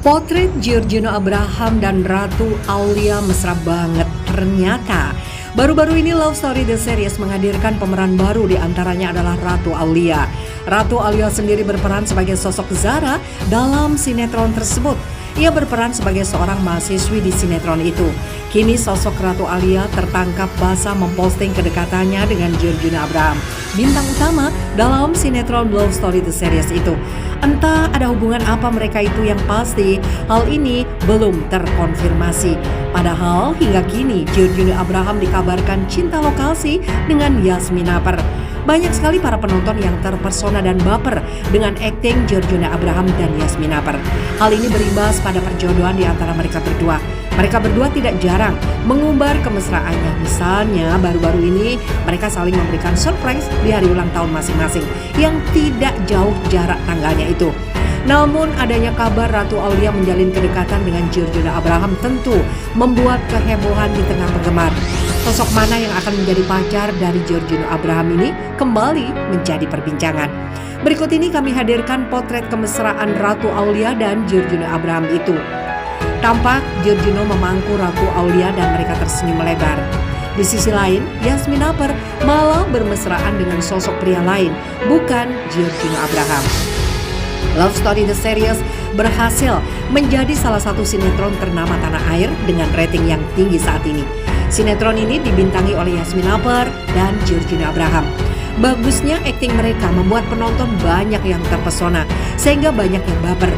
Potret Giorgino Abraham dan Ratu Aulia mesra banget ternyata. Baru-baru ini Love Story The Series menghadirkan pemeran baru, di antaranya adalah Ratu Aulia. Ratu Aulia sendiri berperan sebagai sosok Zara dalam sinetron tersebut. Ia berperan sebagai seorang mahasiswi di sinetron itu. Kini sosok Ratu Aulia tertangkap basah memposting kedekatannya dengan Giorgino Abraham, bintang utama dalam sinetron Love Story The Series itu. Entah ada hubungan apa mereka itu, yang pasti hal ini belum terkonfirmasi. Padahal hingga kini Giorgino Abraham dikabarkan cinta lokasi dengan Yasmin Naper. Banyak sekali para penonton yang terpesona dan baper dengan akting Giorgino Abraham dan Yasmin Naper. Hal ini berimbas pada perjodohan di antara mereka berdua. Mereka berdua tidak jarang mengumbar kemesraannya. Misalnya baru-baru ini mereka saling memberikan surprise di hari ulang tahun masing-masing yang tidak jauh jarak tanggalnya itu. Namun adanya kabar Ratu Aulia menjalin kedekatan dengan Giorgino Abraham tentu membuat kehebohan di tengah penggemar. Sosok mana yang akan menjadi pacar dari Giorgino Abraham ini kembali menjadi perbincangan. Berikut ini kami hadirkan potret kemesraan Ratu Aulia dan Giorgino Abraham itu. Tampak Giorgino memangku Ratu Aulia dan mereka tersenyum melebar. Di sisi lain, Yasmin Naper malah bermesraan dengan sosok pria lain, bukan Giorgino Abraham. Love Story The Series berhasil menjadi salah satu sinetron ternama tanah air dengan rating yang tinggi saat ini. Sinetron ini dibintangi oleh Yasmin Naper dan Giorgino Abraham. Bagusnya akting mereka membuat penonton banyak yang terpesona, sehingga banyak yang baper.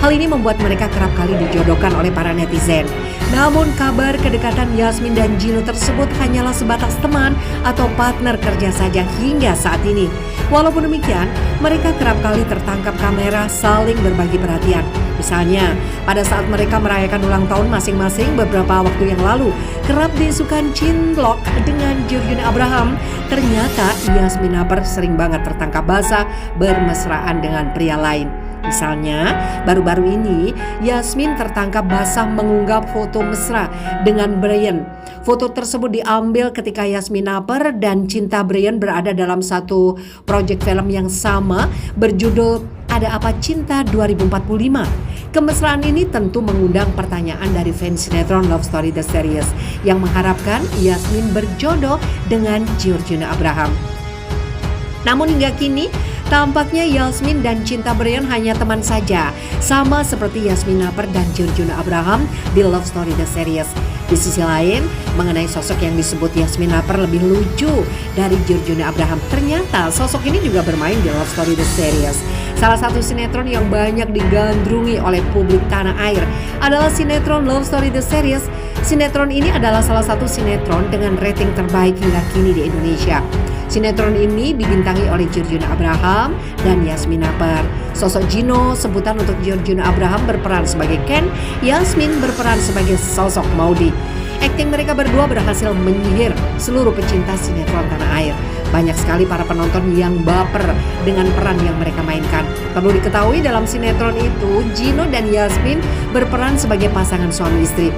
Hal ini membuat mereka kerap kali dijodohkan oleh para netizen. Namun kabar kedekatan Yasmin dan Gino tersebut hanyalah sebatas teman atau partner kerja saja hingga saat ini. Walaupun demikian, mereka kerap kali tertangkap kamera saling berbagi perhatian. Misalnya, pada saat mereka merayakan ulang tahun masing-masing beberapa waktu yang lalu, kerap diisukan cinlok dengan Giorgino Abraham. Ternyata Yasmin Naper sering banget tertangkap basah bermesraan dengan pria lain. Misalnya, baru-baru ini Yasmin tertangkap basah mengunggah foto mesra dengan Brian. Foto tersebut diambil ketika Yasmin Naper dan Cinta Brian berada dalam satu proyek film yang sama berjudul Ada Apa Cinta 2045. Kemesraan ini tentu mengundang pertanyaan dari fans sinetron Love Story The Series yang mengharapkan Yasmin berjodoh dengan Giorgino Abraham. Namun hingga kini tampaknya Yasmin dan Cinta Brian hanya teman saja, sama seperti Yasmin Naper dan Giorgino Abraham di Love Story The Series. Di sisi lain, mengenai sosok yang disebut Yasmin Naper lebih lucu dari Giorgino Abraham, ternyata sosok ini juga bermain di Love Story The Series. Salah satu sinetron yang banyak digandrungi oleh publik tanah air adalah sinetron Love Story The Series. Sinetron ini adalah salah satu sinetron dengan rating terbaik hingga kini di Indonesia. Sinetron ini dibintangi oleh Giorgino Abraham dan Yasmin Naper. Sosok Gino, sebutan untuk Giorgino Abraham, berperan sebagai Ken, Yasmin berperan sebagai sosok Maudi. Akting mereka berdua berhasil menyihir seluruh pecinta sinetron tanah air. Banyak sekali para penonton yang baper dengan peran yang mereka mainkan. Perlu diketahui dalam sinetron itu, Gino dan Yasmin berperan sebagai pasangan suami istri.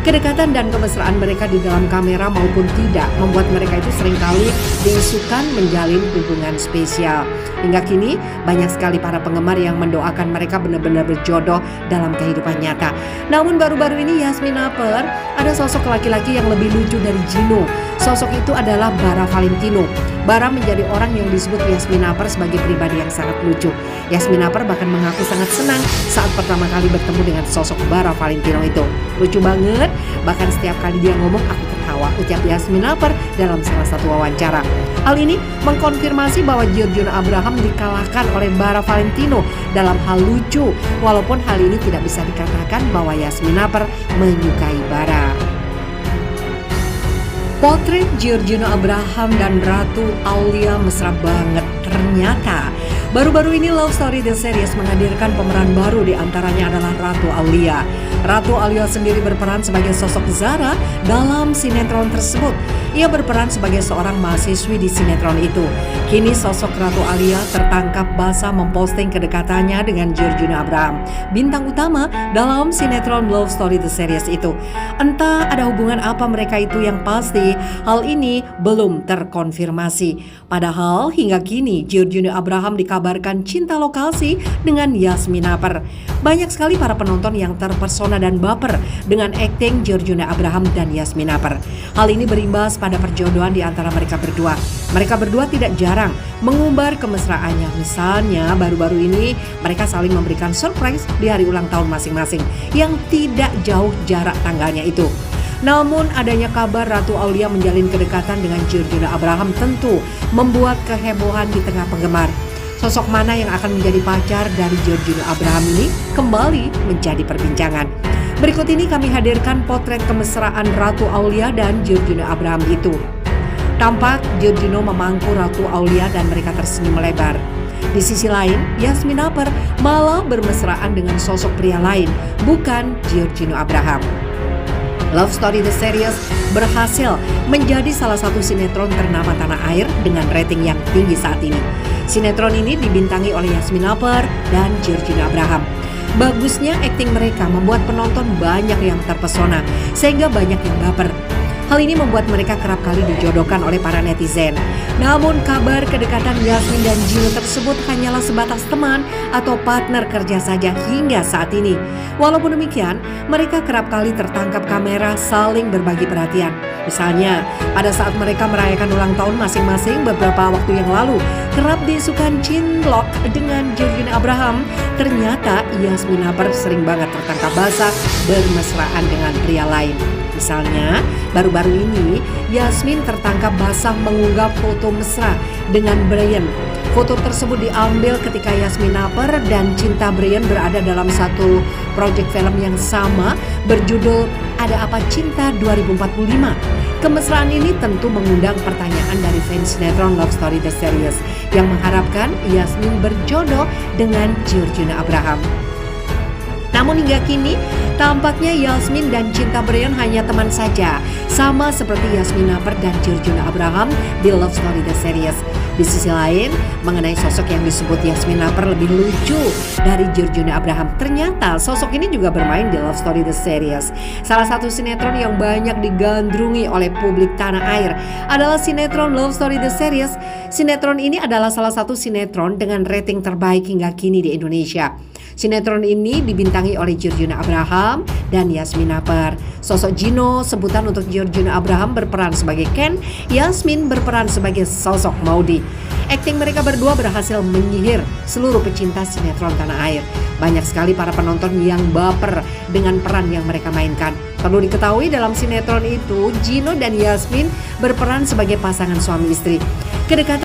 Kedekatan dan kemesraan mereka di dalam kamera maupun tidak membuat mereka itu seringkali diisukan menjalin hubungan spesial. Hingga kini banyak sekali para penggemar yang mendoakan mereka benar-benar berjodoh dalam kehidupan nyata. Namun baru-baru ini Yasmin Naper ada sosok laki-laki yang lebih lucu dari Gino. Sosok itu adalah Bara Valentino. Bara menjadi orang yang disebut Yasmin Naper sebagai pribadi yang sangat lucu. Yasmin Naper bahkan mengaku sangat senang saat pertama kali bertemu dengan sosok Bara Valentino itu. Lucu banget, bahkan setiap kali dia ngomong aku ketawa, ucap Yasmin Naper dalam salah satu wawancara. Hal ini mengkonfirmasi bahwa Giorgino Abraham dikalahkan oleh Bara Valentino dalam hal lucu, walaupun hal ini tidak bisa dikatakan bahwa Yasmin Naper menyukai Bara. Potret Giorgino Abraham dan Ratu Aulia mesra banget ternyata. Baru-baru ini Love Story The Series menghadirkan pemeran baru, di antaranya adalah Ratu Aulia. Ratu Alia sendiri berperan sebagai sosok Zara dalam sinetron tersebut. Ia berperan sebagai seorang mahasiswi di sinetron itu. Kini sosok Ratu Alia tertangkap basah memposting kedekatannya dengan Georgina Abraham, bintang utama dalam sinetron Love Story The Series itu. Entah ada hubungan apa mereka itu, yang pasti hal ini belum terkonfirmasi. Padahal hingga kini Georgina Abraham dikabarkan cinta lokasi dengan Yasmin Naper. Banyak sekali para penonton yang terpesona dan baper dengan akting Georgina Abraham dan Yasmin Naper. Hal ini berimbas pada perjodohan di antara mereka berdua. Mereka berdua tidak jarang mengumbar kemesraannya. Misalnya baru-baru ini mereka saling memberikan surprise di hari ulang tahun masing-masing yang tidak jauh jarak tanggalnya itu. Namun adanya kabar Ratu Aulia menjalin kedekatan dengan Georgina Abraham tentu membuat kehebohan di tengah penggemar. Sosok mana yang akan menjadi pacar dari Georgina Abraham ini kembali menjadi perbincangan. Berikut ini kami hadirkan potret kemesraan Ratu Aulia dan Georgina Abraham itu. Tampak Georgina memangku Ratu Aulia dan mereka tersenyum lebar. Di sisi lain, Yasmin Naper malah bermesraan dengan sosok pria lain, bukan Georgina Abraham. Love Story The Series berhasil menjadi salah satu sinetron ternama tanah air dengan rating yang tinggi saat ini. Sinetron ini dibintangi oleh Yasmin Naper dan Georgina Abraham. Bagusnya akting mereka membuat penonton banyak yang terpesona, sehingga banyak yang baper. Hal ini membuat mereka kerap kali dijodohkan oleh para netizen. Namun kabar kedekatan Yasmin dan Gino tersebut hanyalah sebatas teman atau partner kerja saja hingga saat ini. Walaupun demikian, mereka kerap kali tertangkap kamera saling berbagi perhatian. Misalnya, pada saat mereka merayakan ulang tahun masing-masing beberapa waktu yang lalu, kerap diisukan cinlok dengan Georgina Abraham. Ternyata Yasmin Naper sering banget tertangkap basah bermesraan dengan pria lain. Misalnya, baru-baru ini Yasmin tertangkap basah mengunggah foto mesra dengan Brian. Foto tersebut diambil ketika Yasmin Naper dan Cinta Brian berada dalam satu proyek film yang sama berjudul Ada Apa Cinta 2045. Kemesraan ini tentu mengundang pertanyaan dari fans sinetron Love Story The Series yang mengharapkan Yasmin berjodoh dengan Georgina Abraham. Namun hingga kini, tampaknya Yasmin dan Cinta Brian hanya teman saja, sama seperti Yasmin Naper dan Georgina Abraham di Love Story The Series. Di sisi lain, mengenai sosok yang disebut Yasmin Naper lebih lucu dari Georgina Abraham, ternyata sosok ini juga bermain di Love Story The Series. Salah satu sinetron yang banyak digandrungi oleh publik tanah air adalah sinetron Love Story The Series. Sinetron ini adalah salah satu sinetron dengan rating terbaik hingga kini di Indonesia. Sinetron ini dibintangi oleh Georgina Abraham dan Yasmin Naper. Sosok Gino, sebutan untuk Georgina Abraham, berperan sebagai Ken, Yasmin berperan sebagai sosok Maudi. Akting mereka berdua berhasil menyihir seluruh pecinta sinetron tanah air. Banyak sekali para penonton yang baper dengan peran yang mereka mainkan. Perlu diketahui dalam sinetron itu, Gino dan Yasmin berperan sebagai pasangan suami istri. Kedekatan